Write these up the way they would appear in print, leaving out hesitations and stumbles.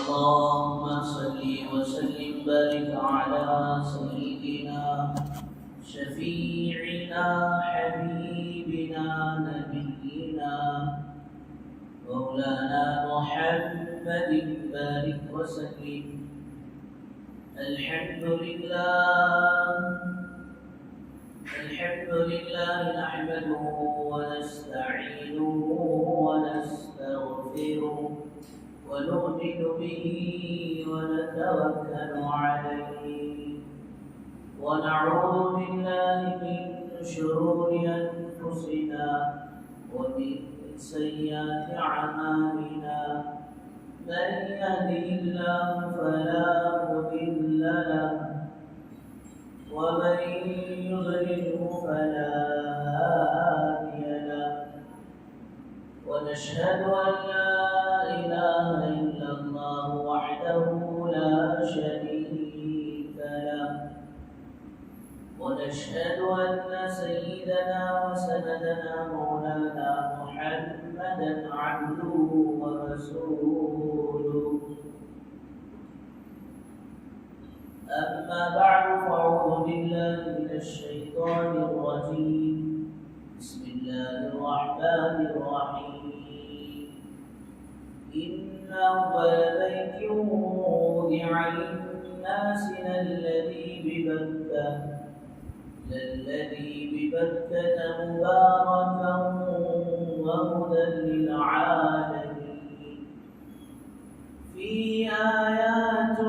اللهم صل وسلم بارك على سيدنا شفيعنا حبيبنا نبينا مولانا محمد بارك وسلم. الحمد لله نحمده ونستعينه ونستغفره ونؤمن به ونتوكل عليه ونعوذ بالله من شرور أنفسنا ومن سيئات أعمالنا. من يهده الله فلا مضل له ومن يضلله فلا هادي له. ونشهد أن لا إله إلا الله وحده لا شريك له. ونشهد أن سيدنا وسندنا مولانا محمدا عبده ورسوله. أما بعد فأعوذ بالله من الشيطان الرجيم. بسم الله الرحمن الرحيم. إن أول بيت وضع للناس للذي ببكة مباركا وهدى للعالمين. فيه آيات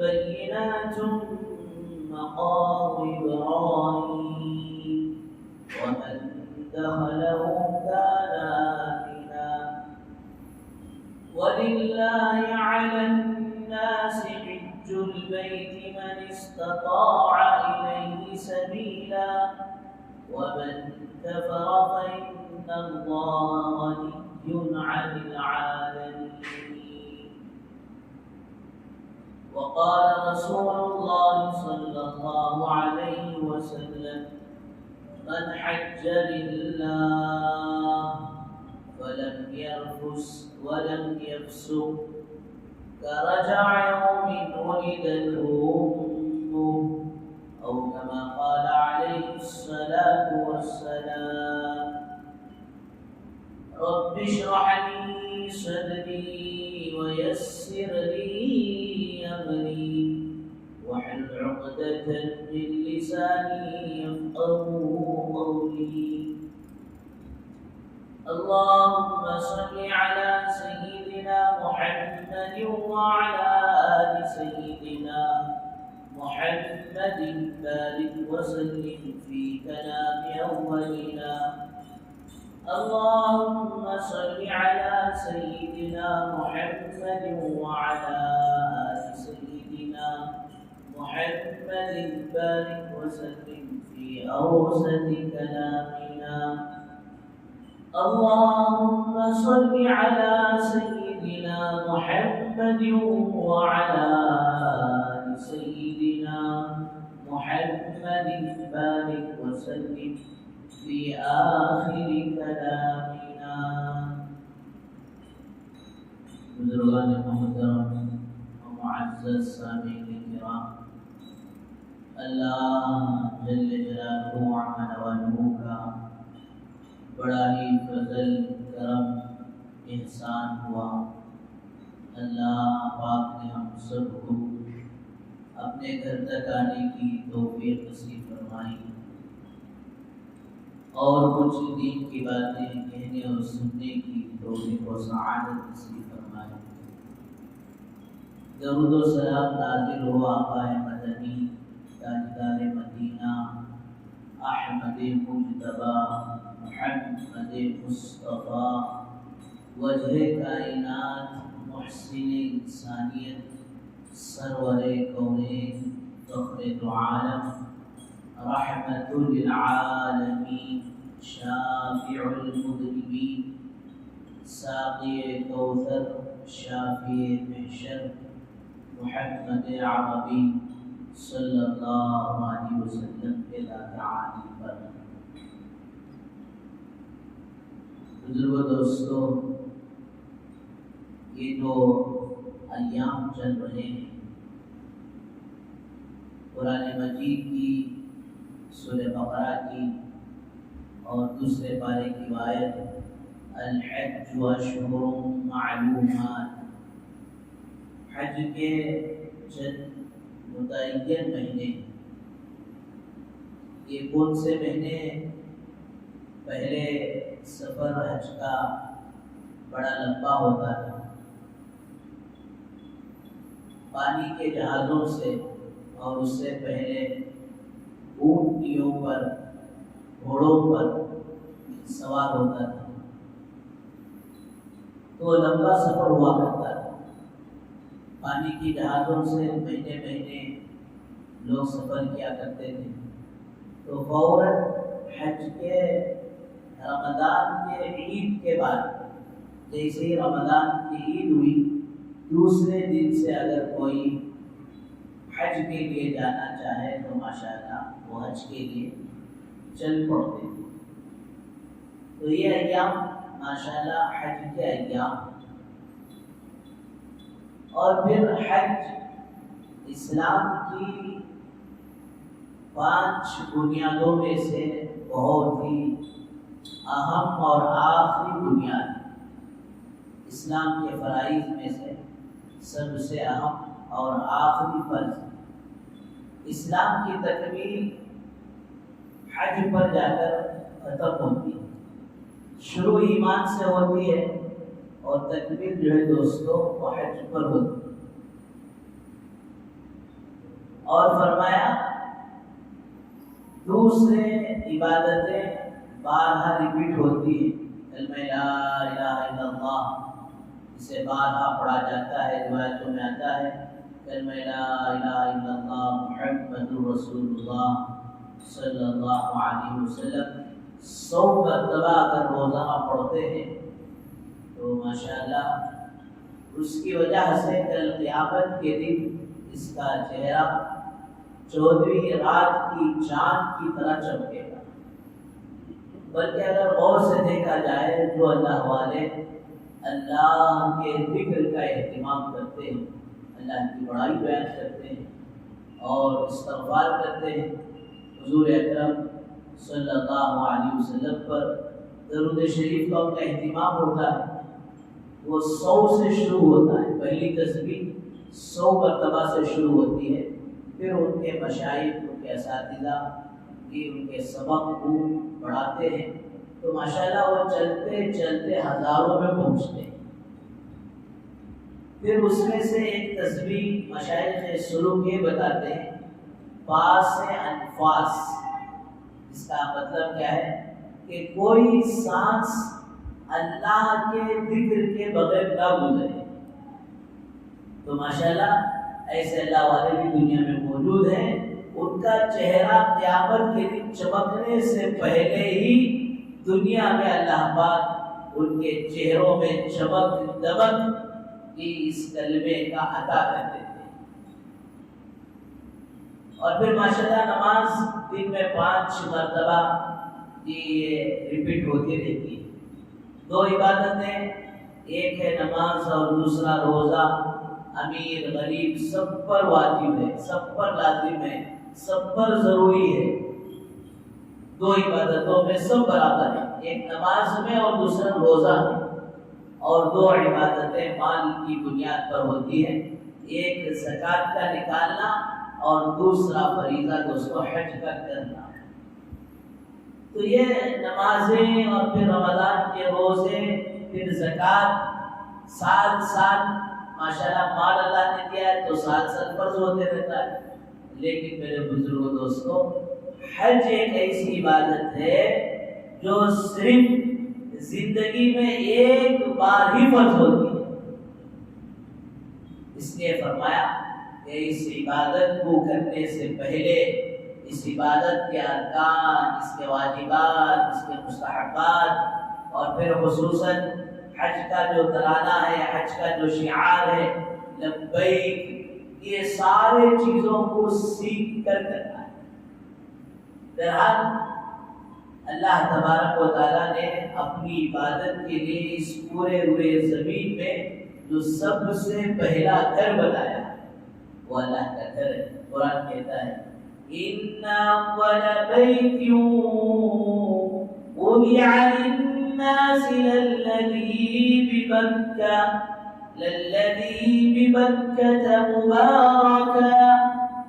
بينات مقام إبراهيم ومن دخله كان آمنا. ولله على الناس حج البيت من استطاع إليه سبيلا ومن كفر فإن الله غني عن العالمين. وقال رسول الله صلى الله عليه وسلم: من حج لله ولم يرفث ولم يفسق كرجع يوم ولدته أمه، أو كما قال عليه الصلاة والسلام. رب اشرح لي صدري ويسر لي أمري واحلل عقدة من لساني يفقهوا قولي. اللهم صل على سيدنا محمد وعلى آل سيدنا محمد بارك وسلم في كلام أولنا. اللهم صل على سيدنا محمد وعلى آل سيدنا محمد بارك وسلم في أوسط كلامنا. اللهم صل على سيدنا محمد وعلى آل سيدنا محمد بارك وسلم في آخر كلامنا. بزرگان محترم ومعزز سامعین الكرام، اللہ جل جلالہ وعلا والہ کا بڑا ہی فضل کرم احسان ہوا. اللہ پاک نے ہم سب کو اپنے گھر تک آنے کی توفیق نصیب فرمائی اور کچھ دین کی باتیں کہنے اور سننے کی توفیق و سعادت نصیب فرمائی. درود و سلام نازل ہو آقا مدنی تاجدار مدینہ احمد مجتبی محمد مصطفیٰ وجہ کائنات محسن انسانیت سرور کونین فخر العالم رحمت للعالمین شافع المذنبین ساقی کوثر شافی محشر محمد عربی صلی اللہ علیہ وسلم کے ذات عالی پر. بزرگوں دوستو، یہ جو ایام چل رہے ہیں۔ قرآن مجید کی سورہ بقرہ کی اور دوسرے پارے کی آیت الحج اشہر معلومات، حج کے چند متعین مہینے۔ یہ کون سے مہینے؟ پہلے سفر حج کا بڑا لمبا ہوتا تھا، پانی کے جہازوں سے، اور اس سے پہلے اونٹنیوں پر، گھوڑوں پر سوار ہوتا تھا، تو لمبا سفر ہوا کرتا تھا۔ پانی کی جہازوں سے مہینے مہینے لوگ سفر کیا کرتے تھے، تو فوراً حج کے رمضان کے عید کے بعد، جیسے ہی رمضان کی عید ہوئی، دوسرے دن سے اگر کوئی حج کے لیے جانا چاہے تو ماشاءاللہ وہ حج کے لیے چل پڑتے تھے۔ تو یہ ایام ماشاءاللہ حج کے ایام۔ اور پھر حج اسلام کی 5 بنیادوں میں سے بہت ہی اہم اور آخری بنیاد ہے۔ اسلام کے فرائض میں سے سب سے اہم اور آخری فرض ہے۔ اسلام کی تکمیل حج پر جا کر ختم ہوتی ہے۔ شروع ایمان سے ہوتی ہے اور تکمیل جو ہے دوستو وہ حج پر ہوتی ہے۔ اور فرمایا دوسرے عبادتیں بارہا ریپیٹ ہوتی ہے۔ کلمہ لا الہ الا اللہ اسے بارہا پڑھا جاتا ہے، روایتوں میں آتا ہے کلمہ لا الہ الا اللہ محمد رسول اللہ صلی اللہ علیہ وسلم 100 مرتبہ اگر روزانہ پڑھتے ہیں تو ماشاءاللہ اس کی وجہ سے کل قیامت کے دن اس کا چہرہ 14ویں رات کی چاند کی طرح چمکے گا۔ بلکہ اگر غور سے دیکھا جائے جو اللہ والے اللہ کے ذکر کا اہتمام کرتے ہیں، اللہ کی بڑائی بیان کرتے ہیں اور استغفار کرتے ہیں، حضور اکرم صلی اللہ علیہ وسلم پر درود شریف کا ان کا اہتمام ہوتا ہے، وہ 100 سے شروع ہوتا ہے۔ پہلی تسبیح 100 مرتبہ سے شروع ہوتی ہے، پھر ان کے مشائخ، ان کے اساتذہ بھی ان کے سبق کو بڑھاتے ہیں، تو ماشاءاللہ وہ چلتے چلتے ہزاروں میں پہنچتے ہیں۔ پھر اس میں سے ایک تسبیح مشائخ سلوک یہ بتاتے ہیں پاس انفاس، اس کا مطلب کیا ہے کہ کوئی سانس اللہ کے ذکر کے بغیر نہ گزرے۔ تو ماشاءاللہ ایسے اللہ والے بھی دنیا میں موجود ہیں، ان کا چہرہ قیامت کے دن چمکنے سے پہلے ہی دنیا میں اللہ پاک ان کے چہروں میں چمک دمک کی اس کلمے کا عطا کر دیتے ہیں۔ اور پھر ماشاءاللہ نماز دن میں 5 مرتبہ یہ ریپیٹ ہوتی رہتی ہے۔ 2 عبادتیں، ایک ہے نماز اور دوسرا روزہ، امیر غریب سب پر واجب ہے، سب پر لازم ہے، سب پر ضروری ہے۔ 2 عبادتوں میں سب برابر ہیں، ایک نماز میں اور دوسرا روزہ میں۔ اور 2 عبادتیں مال کی بنیاد پر ہوتی ہیں، ایک زکوٰۃ کا نکالنا اور دوسرا فریضہ دوستو حج کا کرنا۔ تو یہ نمازیں اور پھر رمضان کے روزے، پھر زکوٰۃ، ساتھ ساتھ ماشاءاللہ مال اللہ نے دیا ہے تو ساتھ ساتھ فرض ہوتے رہتا ہے۔ لیکن میرے بزرگوں دوستو، حج ایک ایسی عبادت ہے جو صرف زندگی میں ایک بار ہی فرض ہوتی ہے۔ اس لیے فرمایا کہ اس عبادت کو کرنے سے پہلے اس عبادت کے ارکان، اس کے واجبات، اس کے مستحبات، اور پھر خصوصاً حج کا جو ترانہ ہے، حج کا جو شعار ہے لبیک، یہ سارے چیزوں کو سیکھ کر کرنا ہے۔ بہرحال اللہ تبارک و تعالیٰ نے اپنی عبادت کے لیے اس پورے روئے زمین میں جو سب سے پہلا گھر بنایا وہ اللہ کا گھر ہے. قرآن کہتا ہے إِنَّ أَوَّلَ بَيْتٍ وُضِعَ لِلنَّاسِ لَلَّذِي بِبَكَّةَ مُبَارَكًا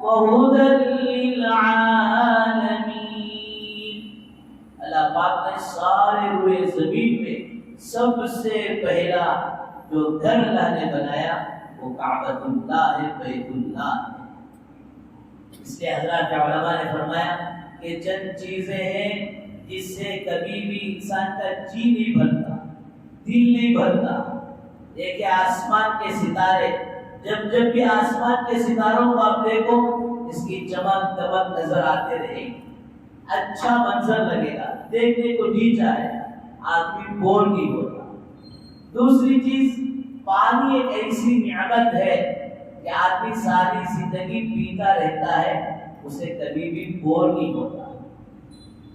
وَهُدًى لِّلْعَالَمِينَ. اللہ پاک نے سارے روئے زمین میں سب سے پہلا جو گھر اللہ نے بنایا وہ کعبۃ اللہ ہے، بیت اللہ ہے. اس لیے حضرات علماء نے فرمایا کہ چند چیزیں ہیں جس سے کبھی بھی انسان کا جی نہیں بھرتا، دل نہیں بھرتا. ایک ہے آسمان کے ستارے. جب بھی آسمان کے ستاروں کو آپ دیکھو اس کی چمک دمک نظر آتے رہے گی، اچھا منظر لگے گا، دیکھنے کو جی چاہے گا، آدمی بور نہیں ہوتا. دوسری چیز پانی ایک ایسی نعمت ہے کہ آدمی ساری زندگی پیتا رہتا ہے، اسے کبھی بھی بور نہیں ہوتا.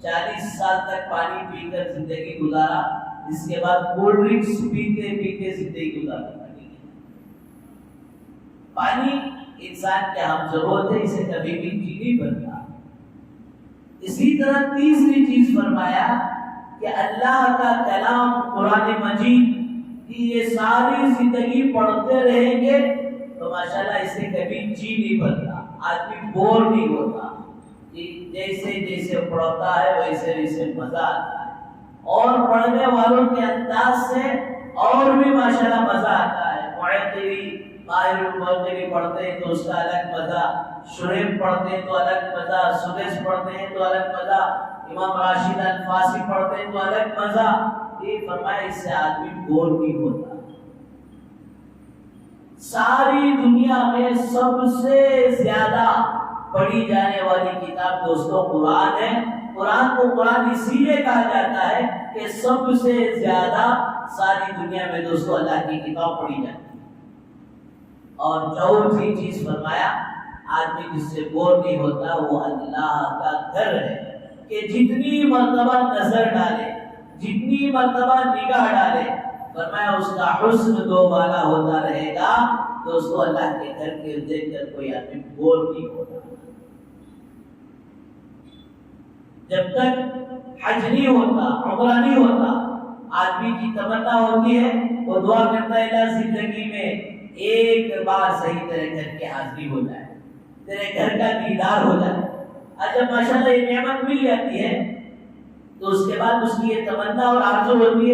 40 سال تک پانی پی کر زندگی گزارا، اس کے بعد کولڈ ڈرنکس پیتے پیتے زندگی گزارا. پانی انسان کے ہم ضرورت ہے، اسے کبھی بھی جی نہیں بھرتا. اسی طرح تیسری چیز فرمایا کہ اللہ کا کلام قرآن مجید کی یہ ساری زندگی پڑھتے رہیں گے تو ماشاءاللہ اسے کبھی جی نہیں بھرتا، آدمی بور نہیں ہوتا. جیسے جیسے پڑھتا ہے ویسے ویسے مزہ آتا ہے، اور پڑھنے والوں کے انداز سے اور بھی ماشاءاللہ مزہ آتا ہے. ماہر المعطری پڑھتے ہیں تو اس کا الگ مزہ، شریف پڑھتے ہیں تو الگ مزہ، سدیس پڑھتے ہیں تو الگ مزہ، امام راشد الفاسی پڑھتے ہیں تو الگ مزہ. یہ فرمایا اس سے آدمی بور نہیں ہوتا. ساری دنیا میں سب سے زیادہ پڑھی جانے والی کتاب دوستوں قرآن ہے. قرآن کو قرآن اسی لیے کہا جاتا ہے کہ سب سے زیادہ ساری دنیا میں دوستوں اللہ کی کتاب پڑھی جاتی ہے. اور چوتھی چیز فرمایا آدمی جس سے بور نہیں ہوتا وہ اللہ کا گھر ہے کہ جتنی مرتبہ نظر ڈالے، جتنی مرتبہ نگاہ ڈالے، فرمایا اس کا حسن دو بالا ہوتا رہے گا. دوستو اللہ کے گھر کے دیکھ کر کوئی آدمی بور نہیں ہوتا. جب تک حج نہیں ہوتا، عمرہ نہیں ہوتا، آدمی کی تمنا ہوتی ہے، وہ دعا کرتا ہے اللہ زندگی میں ایک بار صحیح تیرے گھر کی حاضری ہو جائے، تیرے گھر کا دیدار ہو جائے. اور جب ماشاءاللہ یہ نعمت مل جاتی ہے تو اس کے بعد اس کی یہ تمنا اور آرزو ہوتی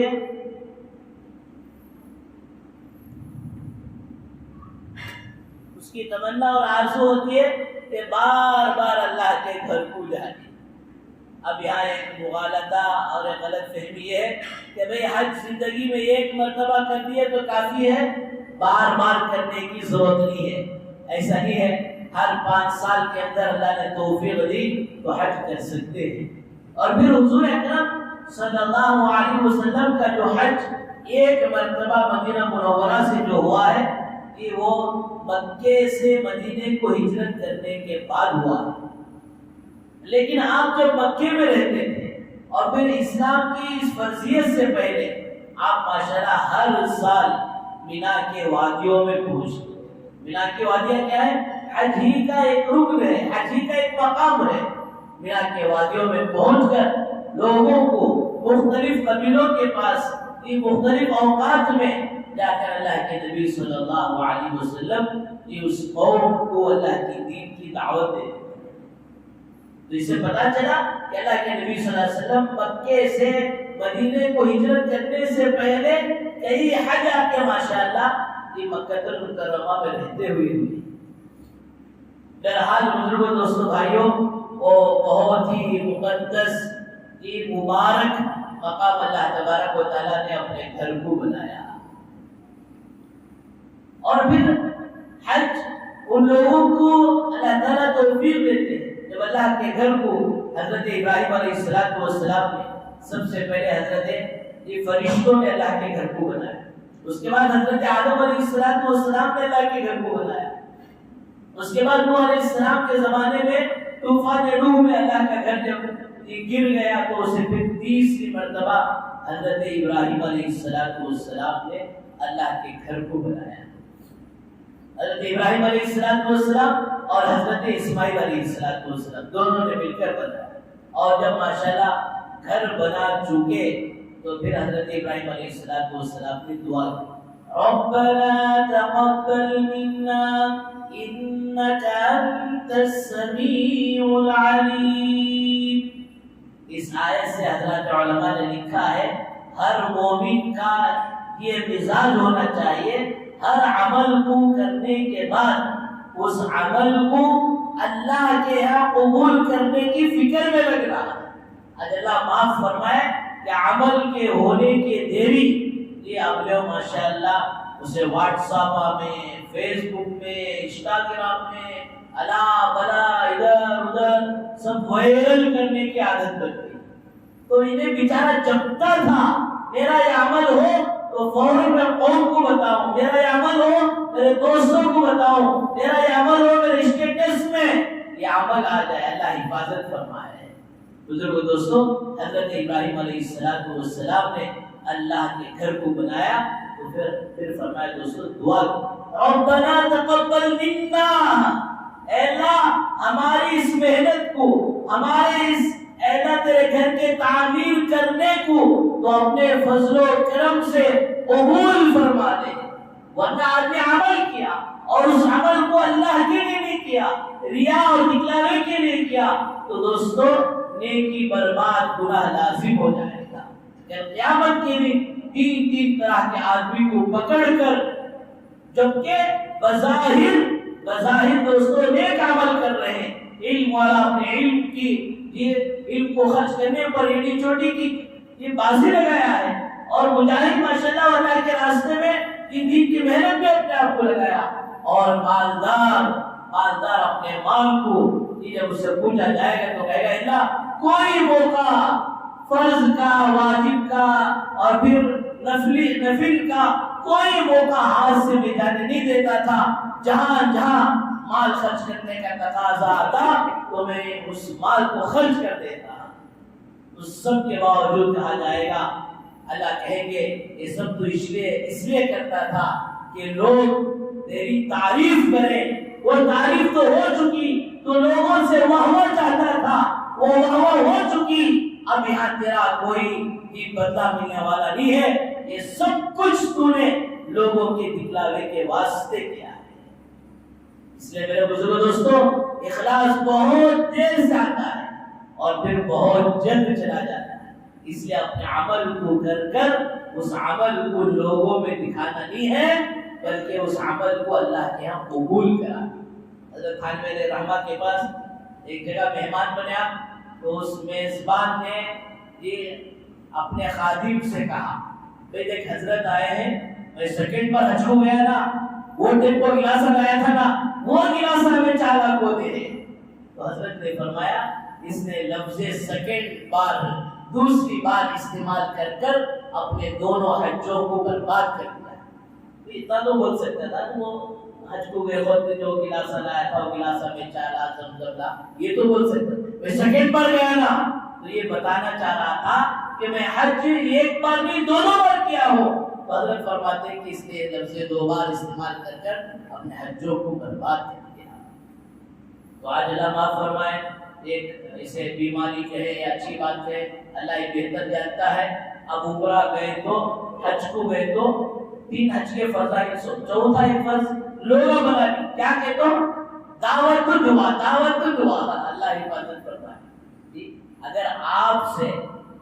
ہے کہ بار بار اللہ کے گھر کو جائے. اب یہاں ایک مغالطہ اور ایک غلط فہمی ہے کہ بھئی حج زندگی میں ایک مرتبہ کر دیے تو کافی ہے، بار بار کرنے کی ضرورت نہیں ہے. ایسا نہیں ہے. ہر 5 سال کے اندر اللہ نے توفیق دی تو حج کر سکتے ہیں. اور پھر حضور اکرم صلی اللہ علیہ وسلم کا جو حج ایک مرتبہ مدینہ منورہ سے جو ہوا ہے کہ وہ مکے سے مدینے کو ہجرت کرنے کے بعد ہوا ہے. لیکن آپ جب مکے میں رہتے تھے اور پھر اسلام کی اس فرضیت سے پہلے آپ ماشاءاللہ ہر سال مینا کے وادیوں میں پہنچتے. مینا کی وادیاں کیا ہے؟ حج ہی کا ایک رکن ہے، حج ہی کا ایک مقام ہے. مینا کے وادیوں میں پہنچ کر لوگوں کو مختلف قبیلوں کے پاس مختلف اوقات میں جا کر اللہ کے نبی صلی اللہ علیہ وسلم اس قوم کو اللہ کی دین کی دعوت دے. تو اسے پتا چلا کہ اللہ کے نبی صلی اللہ علیہ وسلم مکے سے مدینے کو ہجرت کرنے سے پہلے کئی حج آپ کے ماشاءاللہ یہ مکہ المکرمہ میں رہتے ہوئے ہوئی. بہرحال بزرگوں دوستوں بھائیوں، وہ بہت ہی مقدس مبارک مقام اللہ تبارک و تعالیٰ نے اپنے گھر کو بنایا. اور پھر حج ان لوگوں کو اللہ تعالیٰ توفیق دیتے ہیں. جب اللہ کے گھر کو حضرت ابراہیم علیہ السلام نے سب سے پہلے حضرت فرشتوں نے اللہ کے گھر کو بنایا. اس کے بعد حضرت آدم علیہ السلام نے اللہ کے گھر کو بنایا. اس کے بعد نوح علیہ السلام کے زمانے میں طوفان نوح میں اللہ کا گھر جب گر گیا تو اسے پھر تیسری مرتبہ حضرت ابراہیم علیہ السلام نے اللہ کے گھر کو بنایا. حضرت ابراہیم علیہ السلام اور حضرت اسماعیل علیہ السلام دونوں نے مل کر بنایا. اور جب ماشاءاللہ گھر بنا چکے تو پھر حضرت ابراہیم علیہ السلام نے دعا کی ربنا تقبل منا انك انت السميع العليم. اس آیت سے حضرات علماء نے لکھا ہے ہر مومن کا یہ مزاج ہونا چاہیے ہر عمل کو کرنے کے بعد اس عمل کو اللہ کے یہاں قبول کرنے کی فکر میں لگ رہا ہے. اللہ معاف فرمائے کہ عمل کے ہونے کے دیری یہ اب لوگ ماشاءاللہ اسے واٹس ایپ میں فیس بک میں انسٹاگرام میں الا بلا ادھر ادھر سب وائرل کرنے کی عادت بن گئی. تو انہیں بیچارہ جبتا تھا میرا یہ عمل ہو تو فوراً میں قوم کو بتاؤں, میرا یہ عمل ہو میرے دوستوں کو بتاؤں, میرا یہ عمل ہو میرے اسٹیٹس میں یہ عمل آ جائے. اللہ حفاظت فرمائے. بزرگو دوستو, حضرت ابراہیم علیہ السلام نے اللہ کے گھر کو بنایا تو پھر فرمایا دوستو دعا ربنا تقبل منا, اے اللہ ہماری اس محنت کو ہمارے اس اللہ تیرے گھر کے تعمیر کرنے کو تو اپنے فضل و کرم سے قبول فرما دے. ورنہ آدمی عمل کیا اور اس عمل کو اللہ کے لیے نہیں کیا, ریا اور دکھلاوے کے لیے کیا تو دوستو نیکی برباد گناہ لازم ہو جائے گا. قیامت کے دن تین طرح کے آدمی کو پکڑ کر جبکہ بظاہر دوستو نیک عمل کر رہے ہیں, علم والا اپنے علم کی یہ علم کو خرچ کرنے پر ایڈی چوٹی کی یہ بازی لگایا ہے, اور مجاہد ماشاءاللہ اللہ کے راستے میں دین کی محنت میں اپنے آپ کو لگایا, اور مالدار اپنے مال کو جب اس سے پوچھا جائے گا تو کہے گا اللہ کوئی موقع فرض کا واجب کا اور پھر نفل کا کوئی موقع ہاتھ سے بھی جانے نہیں دیتا تھا. جہاں مال خرچ کرنے کا تقاضا آتا تو میں اس مال کو خرچ کر دیتا. اس سب کے باوجود کہا جائے گا اللہ کہیں گے یہ سب تو اس لیے کرتا تھا کہ لوگ تیری تعریف کریں. وہ تعریف تو ہو چکی تو لوگوں سے واہ چاہتا تھا, وہ واہ ہو چکی, اب یہاں تیرا کوئی بھی بدلہ ملنے والا نہیں ہے. یہ سب کچھ تو نے لوگوں کے دکھلاوے کے واسطے کیا ہے. اس لیے میرے بزرگ دوستو اخلاص بہت دیر سے آتا ہے اور پھر بہت جلد چلا جاتا ہے. اس لیے اپنے عمل کو کر اس عمل کو لوگوں میں دکھانا نہیں ہے بلکہ اس عمل کو اللہ کے ہاں قبول کرا. حضرت خان میرے رحمہ کے پاس ایک جگہ مہمان بنیا تو اس میزبان نے یہ اپنے خادم سے کہا بھئی دیکھ حضرت آئے ہیں, میں سیکنڈ پر حج کو گیا نا, وہ ٹیپ کو گلاسا لایا تھا نا, وہ گلاسا ہمیں چالا کو دے دے. تو حضرت نے فرمایا اس نے لفظ سیکنڈ بار دوسری بار استعمال کر اپنے دونوں حجوں کو برباد کر دیا. اتنا تو بول سکتا تھا کہ وہ حج کو گئے وقت جو گلاسا لایا تھا وہ گلاسا میں چالا زمزم لا, یہ تو بول سکتا تھا. میں سیکنڈ پر گیا نا تو یہ بتانا چاہ رہا تھا کہ میں حج ایک بار نہیں دونوں بار کیا ہوں. حضرت فرماتے ہیں کہ اس نے لفظ دو بار استعمال کر اپنے حجوں کو برباد کر دیا. تو آج اللہ معاف فرمائے, ایک اسے بیماری کہے یا اچھی بات کہے اللہ یہ بہتر جانتا ہے. اب عمرہ گئے تو حج کو گئے تو 3 حج کے فرض آئے, چوتھا ایک فرض لوگوں بنا لی, کیا کہتے ہو دعوت دعا. اللہ حفاظت فرمائے. اگر آپ سے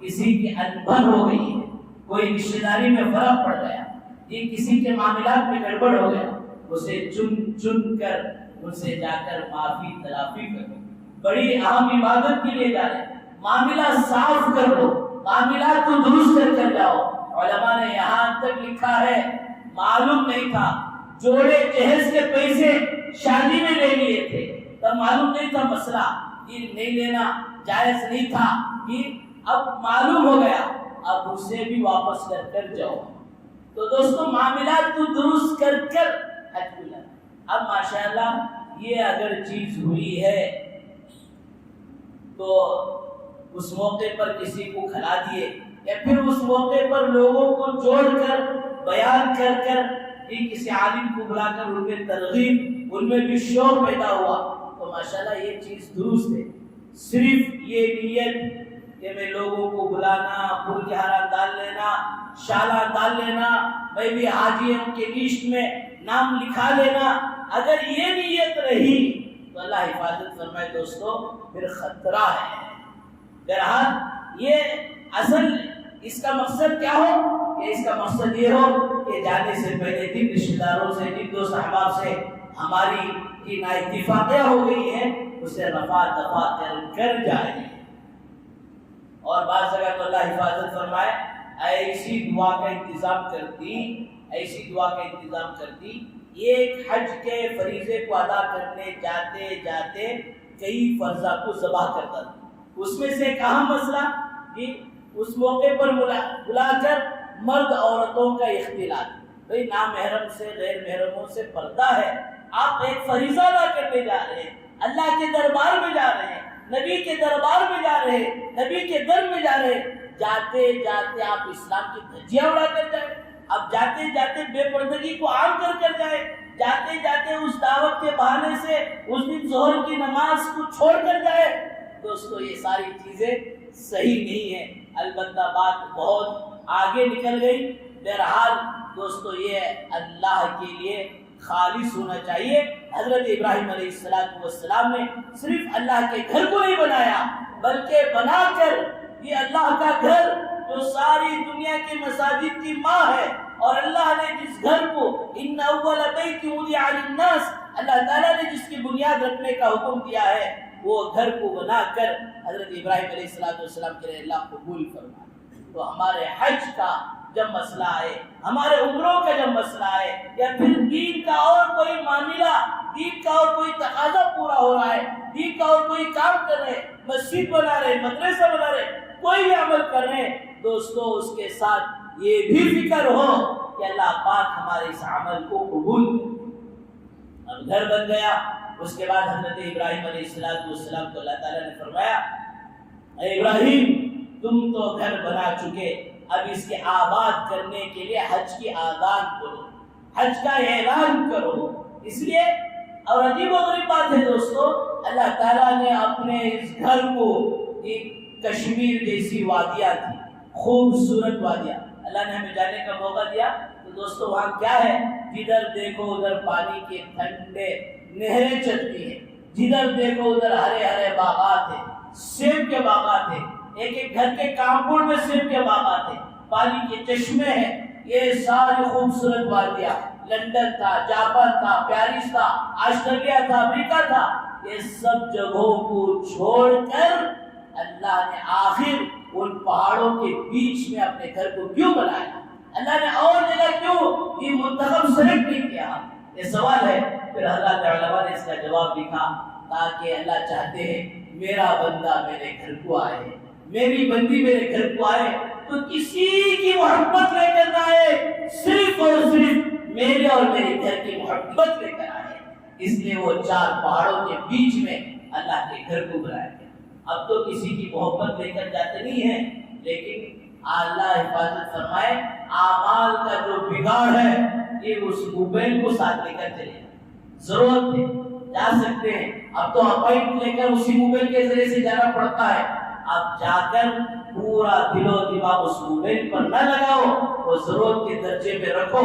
کسی کی انبن ہو گئی ہے, کوئی رشتہ داری میں فرق پڑ گیا, یہ کسی کے معاملات میں گڑبڑ ہو گیا, اسے چن کر ان سے جا کر معافی تلافی کرو. بڑی اہم عبادت کے لیے جا رہے ہیں, معاملہ صاف کر لو, معاملات کو درست کر جاؤ. علماء نے یہاں تک لکھا ہے معلوم نہیں تھا, جوڑے جہیز کے پیسے شادی میں لے لیے تھے, تب معلوم نہیں تھا مسئلہ, یہ نہیں لینا جائز نہیں تھا, یہ اب معلوم ہو گیا, اب اسے بھی واپس کر جاؤ. تو دوستو معاملات کو درست کر حج کو جانا. اب ماشاءاللہ یہ اگر چیز ہوئی ہے تو اس موقع پر کسی کو کھلا دیے یا پھر اس موقع پر لوگوں کو جوڑ کر بیان کر کر کسی عالم کو بلا کر ان میں ترغیب، ان میں بھی شوق پیدا ہوا، تو ماشاءاللہ یہ چیز درست ہے۔ صرف یہ نیت کہ میں لوگوں کو بلانا، پھول کے ہارا ڈال لینا، شالہ ڈال لینا، میں بھی حاجی ان کے لسٹ میں نام لکھا لینا، اگر یہ نیت رہی تو اللہ حفاظت فرمائے دوستو، پھر خطرہ ہے۔ بہرحال یہ اصل اس کا مقصد کیا ہو کہ اس کا مقصد یہ ہو کہ جانے سے پہلے جن رشتہ داروں سے، جن دوست احباب سے ہماری نا اتفاقیہ ہو گئی ہے اسے رفع دفع کر جائے۔ اور بعض جگہ تو اللہ حفاظت فرمائے ایسی دعا کا انتظام کرتی، ایسی دعا کا انتظام کرتی، ایک حج کے فریضے کو ادا کرنے جاتے جاتے کئی فرضہ کو ذبح کرتا تھا۔ اس میں سے ایک اہم مسئلہ کہ اس موقع پر بلا کر مرد عورتوں کا اختلاط، بھئی نامحرم سے غیر محرموں سے پردہ ہے، آپ ایک فریضہ ادا کرنے جا رہے ہیں، اللہ کے دربار میں جا رہے ہیں، نبی کے دربار میں جا رہے ہیں، نبی کے در میں جا رہے ہیں، جاتے جاتے آپ اسلام کی دھجیاں اڑا کر جائیں، اب جاتے جاتے بے پردگی کو عام کر جائے، جاتے جاتے اس دعوت کے بہانے سے اس دن ظہر کی نماز کو چھوڑ کر جائے، دوستو یہ ساری چیزیں صحیح نہیں ہیں۔ البتہ بات بہت آگے نکل گئی۔ بہرحال دوستو یہ اللہ کے لیے خالص ہونا چاہیے۔ حضرت ابراہیم علیہ السلام نے صرف اللہ کے گھر کو نہیں بنایا بلکہ بنا کر یہ اللہ کا گھر جو ساری دنیا کی مساجد کی ماں ہے، اور اللہ نے جس گھر کو ان اول بیت وضع للناس، اللہ تعالیٰ نے جس کی بنیاد رکھنے کا حکم دیا ہے، وہ گھر کو بنا کر حضرت ابراہیم علیہ السلام کے لیے اللہ قبول فرمائے۔ تو ہمارے حج کا جب مسئلہ آئے، ہمارے عمروں کا جب مسئلہ آئے، یا پھر دین کا اور کوئی معاملہ، دین کا اور کوئی تقاضا پورا ہو رہا ہے، دین کا اور کوئی کام کر رہے، مسجد بنا رہے، مدرسہ بنا رہے، کوئی بھی عمل کر رہے، دوستو اس کے ساتھ یہ بھی فکر ہو کہ اللہ پاک ہمارے اس عمل کو قبول کرے۔ اب گھر بن گیا، اس کے بعد حضرت ابراہیم علیہ السلام کو اللہ تعالیٰ نے فرمایا، اے ابراہیم تم تو گھر بنا چکے، اب اس کے آباد کرنے کے لیے حج کی آذان کرو، حج کا اعلان کرو۔ اس لیے اور عجیب و غریب بات ہے دوستو، اللہ تعالیٰ نے اپنے اس گھر کو، ایک کشمیر جیسی وادیاں تھی، خوبصورت وادیاں، اللہ نے ہمیں جانے کا موقع دیا، تو دوستو وہاں کیا ہے، جدھر دیکھو ادھر پانی کے ٹھنڈے نہریں چلتی ہیں، جدھر دیکھو ادھر ہرے ہرے باغات ہیں، سیب کے باغات ہیں، ایک ایک گھر کے کامپاؤنڈ میں سیب کے باغات ہیں، پانی کے چشمے ہیں، یہ ساری خوبصورت وادیاں، لندن تھا، جاپان تھا، پیرس تھا، آسٹریلیا تھا، امریکہ تھا، یہ سب جگہوں کو چھوڑ کر اللہ نے آخر ان پہاڑوں کے بیچ میں اپنے گھر کو کیوں بنایا؟ اللہ نے اور جگہ کیوں یہ منتخب سلیکٹ نہیں کیا؟ یہ سوال ہے۔ پھر حضرت علماء نے اس کا جواب لکھا، تاکہ اللہ چاہتے ہیں میرا بندہ میرے گھر کو آئے، میری بندی میرے گھر کو آئے تو کسی کی محبت لے کر نہ آئے، صرف اور صرف میرے اور میرے گھر کی محبت لے کر آئے۔ اس لیے وہ چار پہاڑوں کے بیچ میں اللہ کے گھر کو بنایا گیا۔ اب تو کسی کی محبت لے کر جاتے نہیں ہیں، لیکن اللہ حفاظت فرمائے اعمال کا جو بگاڑ ہے یہ اس موبائل کو ساتھ لے کر چلے جائیں، ضرورت ہے جا سکتے ہیں، اب تو اپائنٹ لے کر اسی موبائل کے ذریعے سے جانا پڑتا ہے، اب جا کر پورا دل و دماغ اس موبائل پر نہ لگاؤ، وہ ضرورت کے درجے میں رکھو،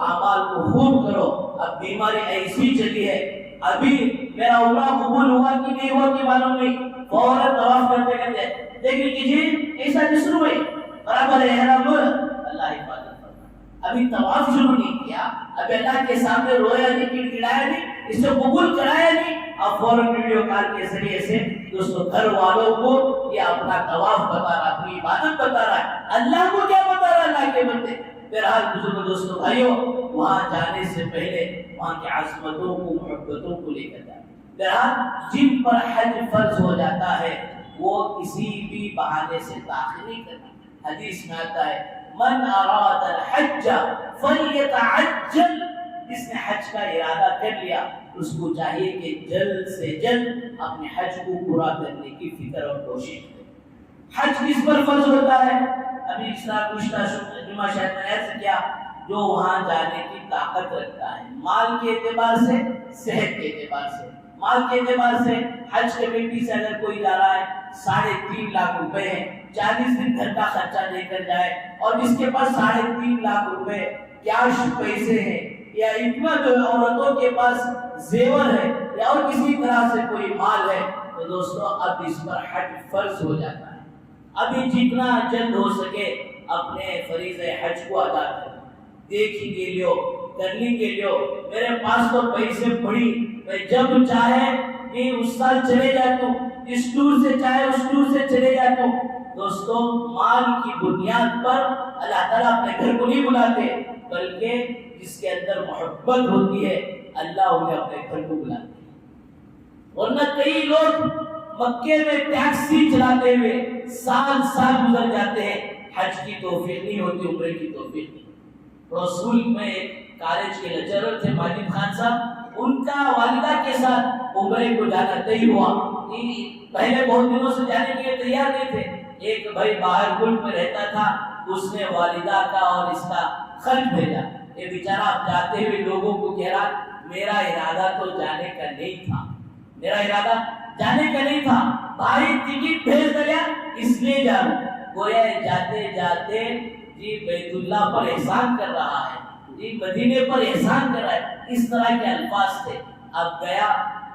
اعمال کو خوب کرو۔ اب بیماری ایسی چلی ہے، ابھی میرا عمرہ قبول ہوا کہ نہیں ہوا کہ معلوم نہیں، فوراً طواف کرتے کرتے دیکھیں کیجیے ایسا جسم ہوئی برابر احرام، اللہ حفاظت فرمائے۔ ابھی طواف شروع نہیں کیا، ابھی اللہ کے سامنے رویا نہیں، گڑگڑایا نہیں، اس سے قبول کرایا نہیں، اب فوراً ویڈیو کال کے ذریعے سے دوستو گھر والوں کو یہ اپنا طواف بتا رہا، اپنی عبادت بتا رہا ہے، اللہ کو کیا بتا رہا ہے اللہ کے بندے۔ بہرحال بزرگ دوستو بھائیوں، وہاں جانے سے پہلے وہاں کی عظمتوں کو، محبتوں کو لے کر جائیں۔ بہرحال جن پر حج فرض ہو جاتا ہے وہ کسی بھی بہانے سے داخل نہیں کرنا۔ حدیث میں آتا ہے من اراد الحج فلیتعجل، جس نے حج کا ارادہ کر لیا اس کو چاہیے کہ جلد سے جلد اپنے حج کو پورا کرنے کی فکر اور کوشش کرے۔ حج کس پر فرض ہوتا ہے؟ ابھی اس طرح گزشتہ جمعہ شاید میں عرض کیا جو وہاں جانے کی طاقت رکھتا ہے، مال کے اعتبار سے، صحت کے اعتبار سے۔ مال کے اعتبار سے حج کمیٹی سے اگر کوئی جا رہا ہے 3.5 لاکھ روپے ہے، 40 دن گھر کا خرچہ لے کر جائے، اور جس کے پاس 3.5 لاکھ روپے کیش پیسے ہیں، یا اتنا جو عورتوں کے پاس زیور ہے، یا اور کسی طرح سے کوئی مال ہے، تو دوستو اب اس پر حج فرض ہو جاتا ہے۔ ابھی جتنا جلد ہو سکے اپنے فریضہ حج کو ادا کریں، دیکھیں گے لیو، کر لیں گے لیو، میرے پاس تو پیسے پڑی، میں جب چاہے کہ اس سال چلے جاتا ہوں، اس ٹور سے چاہے اس ٹور سے چلے جاتا ہوں۔ دوستو مال کی بنیاد پر اللہ تعالیٰ اپنے گھر کو نہیں بلاتے، بلکہ جس کے اندر محبت ہوتی ہے اللہ انہیں اپنے گھر کو بلاتے ہیں۔ ورنہ کئی لوگ مکے میں ٹیکسی چلاتے ہوئے سال گزر جاتے ہیں، حج کی توفیق نہیں ہوتی، عمرے کی توفیق نہیں۔ رسول میں ایک کالج کے لیکچرر تھے ماجد خان صاحب، ان کا والدہ کے ساتھ عمرے کو جانا طے ہوا، پہلے بہت دنوں سے جانے کے لیے تیار نہیں تھے۔ ایک بھائی باہر ملک میں رہتا تھا، اس نے والدہ کا اور اس کا خرچ بھیجا۔ یہ بیچارہ اب جاتے ہوئے لوگوں کو کہہ رہا میرا ارادہ تو جانے کا نہیں تھا، میرا ارادہ جانے کا نہیں تھا، بھائی ٹکٹ بھیج دیا اس لیے جا رہا ہوں۔ گویا جاتے جاتے جی بیت اللہ پر احسان کر رہا ہے، جی مدینے پر احسان کر رہا ہے، اس طرح کے الفاظ تھے۔ اب گیا،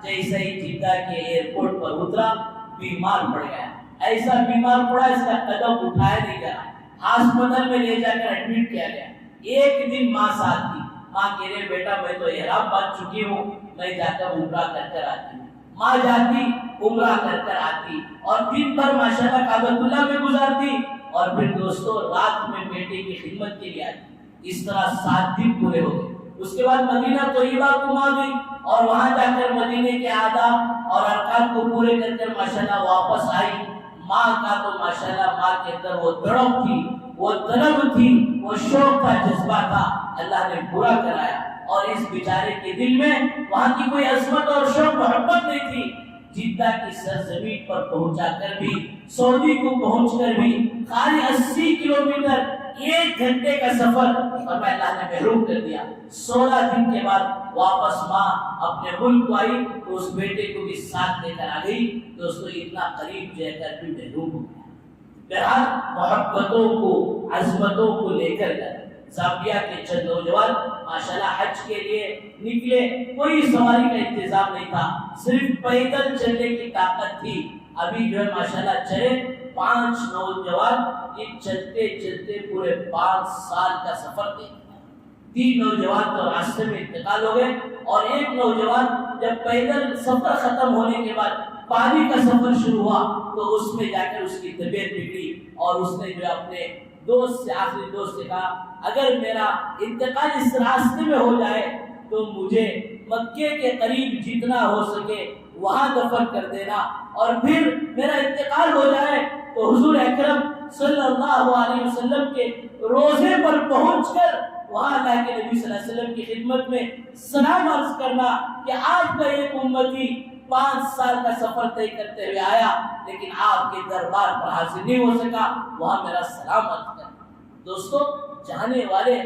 جیسے ہی جدہ کے ایئرپورٹ پر اترا، بیمار پڑ گیا، ایسا بیمار پڑا اس کا قدم اٹھایا نہیں گیا، ہاسپٹل میں لے جا کر ایڈمٹ کیا گیا۔ ایک دن ماں ساتھ تھی، ماں کہہ رہے بیٹا میں تو احرام باندھ چکی ہوں، میں جا کر عمرہ کر آتی ہوں۔ ماں جاتی، عمرہ کر آتی، اور دن بھر ماشاءاللہ کعبۃ اللہ میں گزارتی، اور پھر دوستو رات میں بیٹے کی خدمت کے لیے آتی۔ اس طرح 7 دن پورے ہو گئے۔ اس کے بعد مدینہ طیبہ گھما گئی، اور وہاں جا کر مدینے کے آداب اور ارکان کو پورے کر ماشاءاللہ واپس آئی۔ ماں کا تو ماشاءاللہ ماں کے اندر وہ تڑپ تھی، وہ طلب تھی، وہ شوق تھا، جذبہ تھا، اللہ نے پورا کرایا۔ اور اس بیچارے کے دل میں وہاں کی کوئی عظمت اور شوق محبت نہیں تھی۔ جدہ کی سرزمین پر پہنچا کر بھی، سعودی کو پہنچ کر بھی، خالی 80 کلومیٹر 1 گھنٹے کا سفر، اور میں اللہ نے محروم کر دیا۔ 16 دن کے بعد واپس ماں اپنے ملک کو آئی، تو اس بیٹے کو بھی ساتھ لے کر آ گئی۔ دوستو اتنا قریب جا کر بھی محروم ہو گیا۔ بہرحال محبتوں کو، عظمتوں کو لے کر گئے۔ زامبیا کے چند نوجوان ماشاءاللہ حج کے لیے نکلے، کوئی سواری کا انتظام نہیں تھا، صرف پیدل چلنے کی طاقت تھی۔ ابھی جو ہے ماشاءاللہ چلے 5 نوجوان، یہ چلتے چلتے پورے 5 سال کا سفر طے کیا۔ 3 نوجوان تو راستے میں انتقال ہو گئے، اور ایک نوجوان جب پیدل سفر ختم ہونے کے بعد پانی کا سفر شروع ہوا، تو اس میں جا کر اس کی طبیعت بگڑی، اور اس نے جو اپنے دوست سے، آخری دوست سے کہا اگر میرا انتقال اس راستے میں ہو جائے تو مجھے مکے کے قریب جتنا ہو سکے وہاں دفن کر دینا، اور پھر میرا انتقال ہو جائے تو حضور اکرم صلی اللہ علیہ وسلم کے روضے پر پہنچ کر وہاں اللہ کے نبی صلی اللہ علیہ وسلم کی خدمت میں سلام عرض کرنا کہ آپ کا ایک امتی 5 سال کا سفر طے کرتے ہوئے آیا، لیکن آپ کے دربار پر حاضر نہیں ہو سکا، وہاں میرا سلام عرض کرنا۔ دوستو جانے والے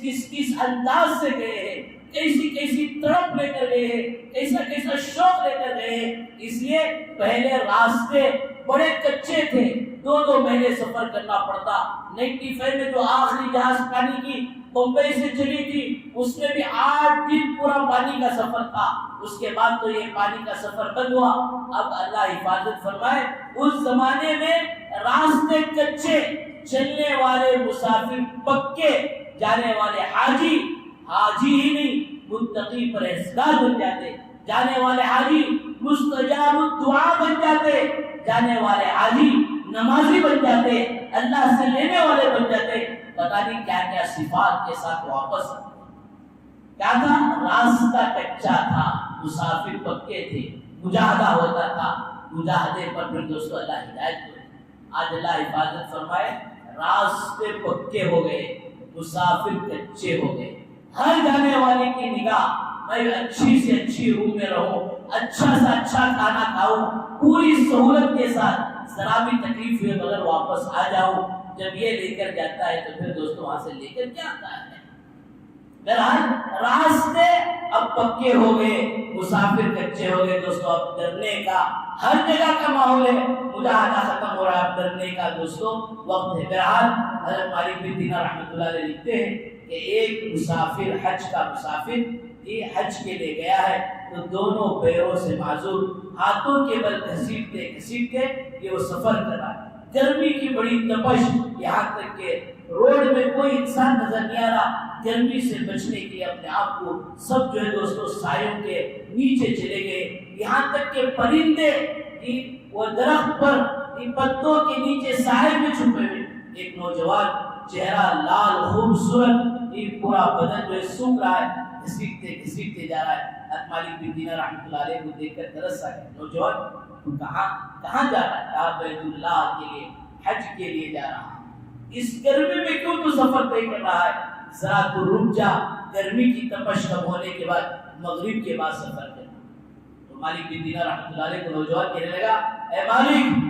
کس انداز سے گئے ہیں، کیسی تڑپ لے کر گئے ہیں، کیسا شوق لے کر گئے ہیں۔ اس لیے پہلے راستے بڑے کچے تھے، 2 مہینے سفر کرنا پڑتا۔ 95 میں جو آخری جہاز پانی کی بمبئی سے چلی تھی، اس میں بھی 8 دن پورا پانی کا سفر تھا۔ اس کے بعد تو یہ پانی کا سفر بند ہوا۔ اب اللہ حفاظت فرمائے، اس زمانے میں راستے کچے، چلنے والے مسافر پکے، جانے والے حاجی ہی نہیں متقی پرہیزگار بن جاتے، جانے والے حاجی مستجاب الدعا بن جاتے، جانے والے حاجی نمازی بن جاتے، اللہ سے لینے والے بن جاتے۔ پتہ نہیں کیا کیا صفات کے ساتھ واپس کیا تھا، راستہ کچا تھا، مسافر پکے تھے، مجاہدہ ہوتا تھا، مجاہدے پر پھر دوستو اللہ ہدایت کرے۔ آج اللہ حفاظت فرمائے، راستے پکے ہو گئے، مسافر کچے ہو گئے۔ ہر جانے والے کی نگاہ میں اچھی سے اچھی روم میں رہوں، اچھا سے اچھا کھانا کھاؤں، پوری سہولت کے ساتھ، ذرا بھی تکلیف ہوئے مگر واپس آ جاؤں۔ جب یہ لے کر جاتا ہے تو پھر دوستو وہاں سے لے کر کیا آتا ہے؟ بہرحال راستے اب پکے ہو گئے، مسافر کچے ہو گئے دوستو، اب ڈرنے کا ہر جگہ کا ماحول ہے، مجاہدہ ختم ہو رہا ہے، اب ڈرنے کا دوستو وقت ہے۔ بہرحال حضرت مالک بن دینار رحمۃ اللہ علیہ لکھتے ہیں کہ ایک مسافر، حج کا مسافر یہ حج کے لیے گیا ہے تو دونوں پیروں سے معذور، ہاتھوں کے بل گھسیٹتے گھسیٹتے یہ وہ سفر کر رہا ہے، گرمی کی بڑی تپش، یہاں تک کہ روڈ میں کوئی انسان نظر نہیں آ رہا، گرمی سے بچنے کے لیے اپنے آپ کو سب جو ہے دوستو سایوں کے نیچے چلے گئے، یہاں تک کہ پرندے وہ درخت پر پتوں کے نیچے سائے میں چھپے ہوئے، ایک نوجوان چہرہ لال خوبصورت، پورا بدن جو ہے سوکھ رہا ہے، گھسیٹتے گھسیٹتے جا رہا ہے۔ مالک بن دینار رحمۃ اللہ علیہ کو دیکھ کر ترس آ گیا، نوجوان تو کہاں جا رہا ہے؟ آپ بیت اللہ کے لیے، حج کے لیے جا رہا ہے، اس گرمی میں کیوں تو سفر طے کر رہا ہے؟ ذرا تو رک جا، گرمی کی تپش کم ہونے کے بعد مغرب کے بعد سفر کرنا۔ تو مالک بن دینار رحمۃ اللہ علیہ کو نوجوان کہنے لگا، اے مالک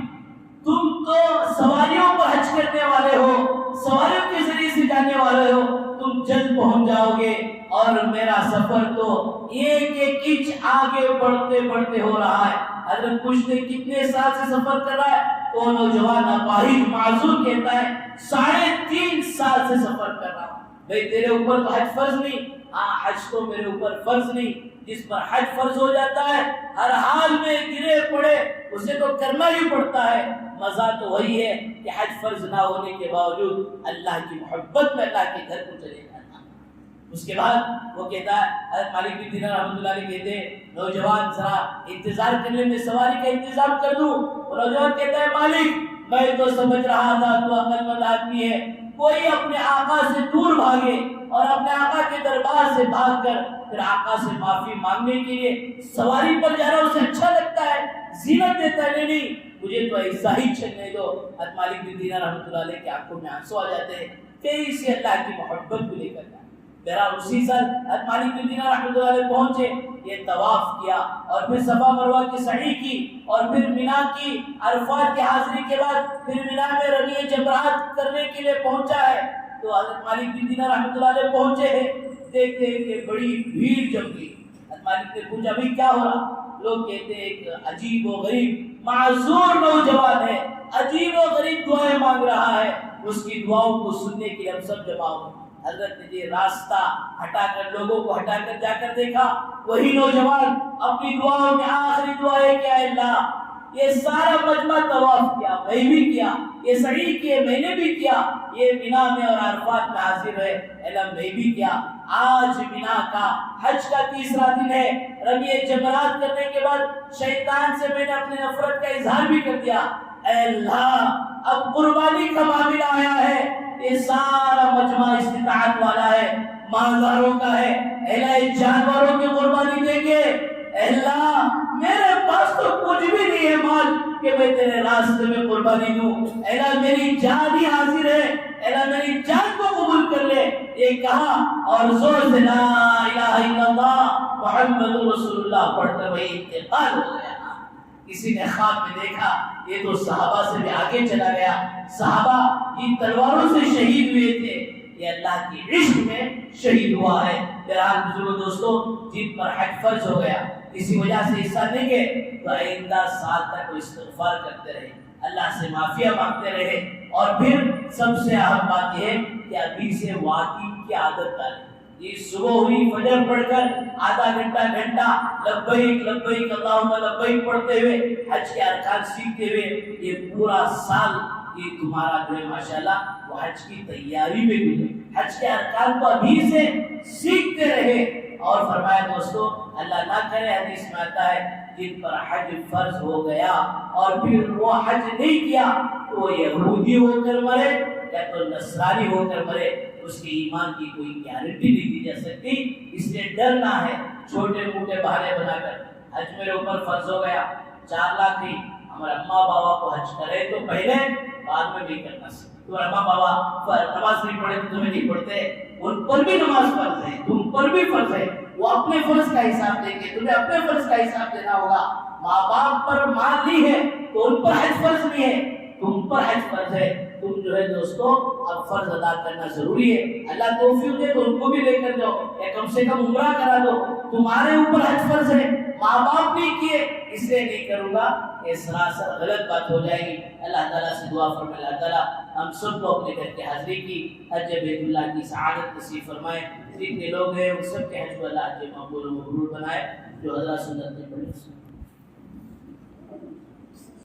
تم تو سواریوں پر حج کرنے والے ہو، سواریوں کے ذریعے سے جانے والے ہو، تم جلد پہنچ جاؤ گے، اور میرا سفر تو ایک ایک انچ آگے بڑھتے بڑھتے ہو رہا ہے۔ حضرت پوچھتے کتنے سال سے سفر کر رہا ہے؟ تو نوجوان اپاہج معذور کہتا ہے 3.5 سال سے سفر کر رہا ہوں۔ بھئی تیرے اوپر تو حج فرض نہیں؟ ہاں حج تو میرے اوپر فرض نہیں، جس پر حج فرض ہو جاتا ہے ہر حال میں گرے پڑے اسے تو کرنا ہی پڑتا ہے۔ مزہ تو وہی ہے کہ حج فرض نہ ہونے کے باوجود اللہ کی محبت میں اللہ کے گھر کو چلے جانا۔ اس کے بعد وہ کہتا ہے، حضرت مالک بن دینار رحمۃ اللہ علیہ کہتے ہیں نوجوان ذرا انتظار کر لے، میں سواری کا انتظام کر دوں۔ وہ نوجوان کہتا ہے مالک میں تو سمجھ رہا تھا تو عقل مند آدمی ہے، کوئی اپنے آقا سے دور بھاگے اور اپنے آقا کے دربار سے بھاگ کر پھر آقا سے معافی مانگنے کے لیے سواری پر جانا اسے اچھا لگتا ہے، زینت دیتا ہے، نہیں مجھے تو ایسا ہی چلنے دو۔ حضرت مالک بن دینار رحمۃ اللہ علیہ کی آنکھوں میں آنسو آ جاتے ہیں، کہیں سے اللہ کی محبت کو لے کر جائے۔ بہرحال اسی سال حضرت مالک بن دینار رحمۃ اللہ علیہ پہنچے، یہ طواف کیا اور پھر صفا مروہ کی سعی کی اور پھر مینا کی عرفات کی حاضری کے بعد پھر مینا میں رمی جمرات کرنے کے لیے پہنچا ہے۔ تو حضرت مالک بن دینار رحمۃ اللہ علیہ پہنچے ہیں، دیکھتے ہیں کہ بڑی بھیڑ جم گئی۔ حضرت مالک نے پوچھا بھائی کیا ہو رہا؟ لوگ کہتے ہیں ایک عجیب و غریب معذور نوجوان ہے، عجیب و غریب دعائیں مانگ رہا ہے، اس کی دعاؤں کو سننے کے لیے ہم سب جمع ہو۔ حضرت نے یہ راستہ ہٹا کر لوگوں کو ہٹا کر جا کر دیکھا، وہی نوجوان اپنی دعاؤں میں آخری دعا ہے کہ اے اللہ یہ سارا مجمع طواف کیا، میں بھی کیا، یہ سعی کیے میں نے بھی کیا، یہ مینا میں اور عرفات میں حاضر ہے اللہ میں بھی کیا۔ آج مینا کا حج کا تیسرا دن ہے، رمی جمرات کرنے کے بعد شیطان سے میں نے اپنی نفرت کا اظہار بھی کر دیا، اے اللہ اب قربانی کا معاملہ آیا ہے، یہ سارا مجمع استطاعت والا ہے، مالداروں کا ہے، اللہ جانوروں کی قربانی دیں گے، اللہ میرے پاس تو کچھ بھی نہیں ہے مال کہ میں تیرے راستے میں قربانی دوں، اللہ میری جان ہی حاضر ہے، اللہ میری جان کو قبول کر لے، یہ کہا اور زور سے لا الہ الا اللہ محمد رسول اللہ پڑھ کر وہی انتقال ہو گیا۔ کسی نے خواب میں دیکھا یہ تو صحابہ سے بھی آگے چلا گیا، صحابہ یہ تلواروں سے شہید ہوئے تھے، یہ اللہ کی عشق میں شہید ہوا ہے۔ بہرحال بزرگوں دوستوں جن پر حج فرض ہو گیا اسی وجہ سے حصہ نہیں گئے تو آئندہ سال تک وہ استغفار کرتے رہے، اللہ سے معافیہ مانگتے رہے، اور پھر سب سے اہم بات یہ ہے کہ ابھی سے واقعی کی عادت ڈالیں۔ یہ صبح ہوئی فجر پڑھ کر آدھا گھنٹہ لبیک لبیک اللہم لبیک پڑھتے ہوئے حج کے ارکان سیکھتے ہوئے یہ پورا سال یہ تمہارا جو ہے ماشاءاللہ وہ حج کی تیاری میں گزرے، حج کے ارکان کو ابھی سے سیکھتے رہے۔ اور فرمایا دوستو اللہ نہ کرے حدیث میں آتا ہے جن پر حج فرض ہو گیا اور پھر وہ حج نہیں کیا تو وہ یہودی ہو کر مرے یا تو نصرانی ہو کر مرے، اس کے ایمان کی کوئی گارنٹی نہیں دی جا سکتی۔ اس لیے ڈرنا ہے چھوٹے موٹے بہانے بنا کر، حج میرے اوپر فرض ہو گیا 4 لاکھ نہیں، ہمارے اماں بابا کو حج کرے تو پہلے بعد میں نہیں کرنا سکتے، تو اماں بابا نماز نہیں پڑھے تو تمہیں نہیں پڑھتے، ان پر بھی نماز فرض ہے، تم پر بھی فرض ہے، وہ اپنے فرض کا حساب دیں گے، تمہیں اپنے فرض کا حساب دینا ہوگا۔ ماں باپ پر مال لی ہے تو ان پر حج فرض نہیں ہے، تم پر حج فرض ہے۔ تم جو ہے دوستو اب فرض ادا کرنا ضروری ہے. اللہ توفیق دے تو ان کو بھی لے کر جاؤ یا کم سے کم عمرہ کرا دو. تمہارے اوپر حج فرض ہے, ماں باپ نہیں کیے اس لیے نہیں کروں گا, یہ سراسر غلط بات ہو جائے گی. اللہ تعالیٰ سے دعا فرمائے اللہ تعالیٰ ہم سب کو اپنے گھر کے حاضری کی حج بیت اللہ کی سعادت نصیب فرمائے. جتنے لوگ ہیں ان سب کے حج کو اللہ حج مقبول و مبرور بنائے. جو حضرات سنت نے پڑھی